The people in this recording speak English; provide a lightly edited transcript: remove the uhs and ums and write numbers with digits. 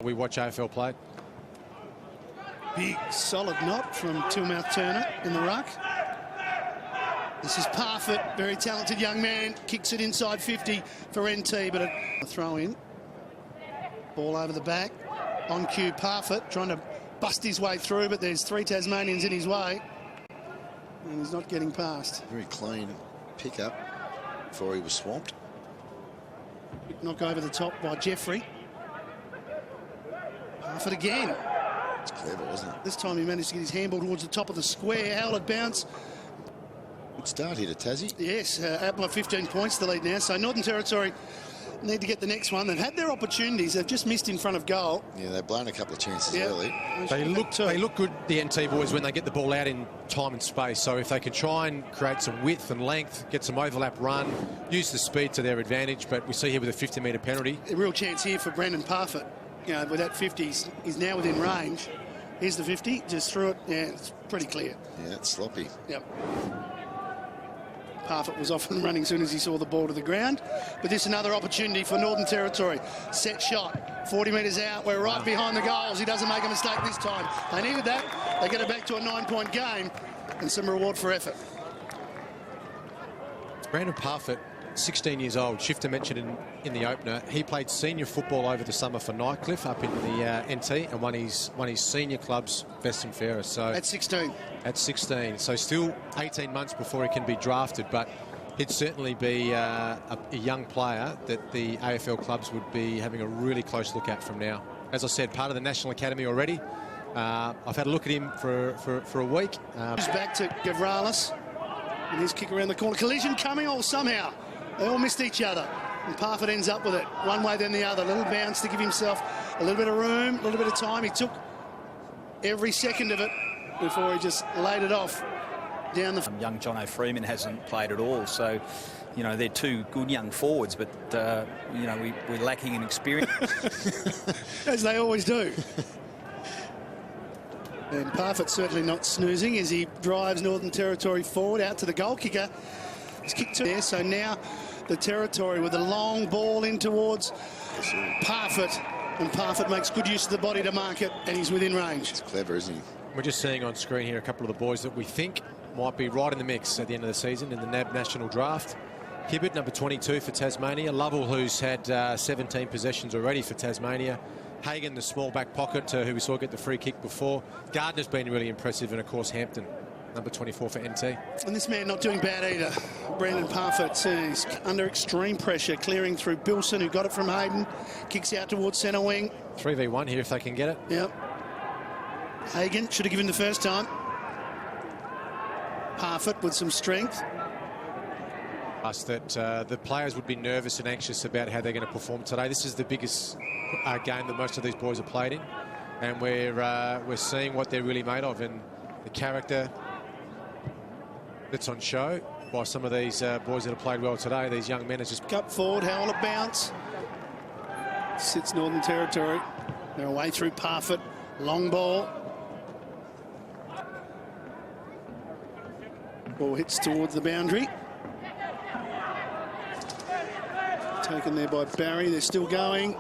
We watch AFL play. Big, solid knock from Tillmouth Turner in the ruck. This is Parfitt, very talented young man. Kicks it inside 50 for NT, but a throw in. Ball over the back. On cue, Parfitt trying to bust his way through, but there's 3 Tasmanians in his way. And he's not getting past. Very clean pickup before he was swamped. Big knock over the top by Jeffrey. Parfitt again. It's clever, isn't it? This time he managed to get his handball towards the top of the square. How will it bounce? Good start here to Tassie. Yes, out by 15 points the lead now. So Northern Territory need to get the next one. They've had their opportunities. They've just missed in front of goal. Yeah, they've blown a couple of chances early. They look good, the NT boys, when they get the ball out in time and space. So if they can try and create some width and length, get some overlap run, use the speed to their advantage. But we see here with a 50-metre penalty. A real chance here for Brandon Parfitt. You know, with that 50, he's now within range. Here's the 50, just threw it. Yeah, it's pretty clear. Yeah, it's sloppy. Yep. Parfitt was off and running as soon as he saw the ball to the ground. But this is another opportunity for Northern Territory. Set shot, 40 metres out. We're right behind the goals. He doesn't make a mistake this time. They needed that. They get it back to a 9-point game and some reward for effort. Brandon Parfitt, 16 years old. Shifter mentioned in the opener. He played senior football over the summer for Nightcliff up in the NT and won his senior club's best and fairest. So at 16. At 16. So still 18 months before he can be drafted, but he'd certainly be a young player that the AFL clubs would be having a really close look at from now. As I said, part of the National Academy already. I've had a look at him for a week. He's back to Gavralis. And his kick around the corner. Collision coming, or somehow they all missed each other. And Parfitt ends up with it. One way then the other. A little bounce to give himself a little bit of room, a little bit of time. He took every second of it before he just laid it off down the... Young Jono Freeman hasn't played at all, so, you know, they're two good young forwards, but, you know, we're lacking in experience. As they always do. And Parfitt certainly not snoozing as he drives Northern Territory forward out to the goal kicker. He's kicked to there, so now the Territory with a long ball in towards Parfitt. And Parfitt makes good use of the body to mark it, and he's within range. It's clever, isn't he? We're just seeing on screen here a couple of the boys that we think might be right in the mix at the end of the season in the NAB National Draft. Hibbert, number 22 for Tasmania. Lovell, who's had 17 possessions already for Tasmania. Hagan, the small back pocket, who we saw get the free kick before. Gardner's been really impressive, and of course Hampton, number 24 for NT. And this man not doing bad either. Brandon Parfitt is under extreme pressure, clearing through Bilson, who got it from Hayden. Kicks out towards centre wing. 3v1 here if they can get it. Yep. Hagan should have given the first time. Parfitt with some strength. That the players would be nervous and anxious about how they're going to perform today. This is the biggest game that most of these boys have played in, and we're seeing what they're really made of, and the character that's on show by some of these boys that have played well today. These young men are just... Cup forward, how will it bounce? Sits Northern Territory. They're away through Parfitt. Long ball. Ball hits towards the boundary. Taken there by Barry. They're still going.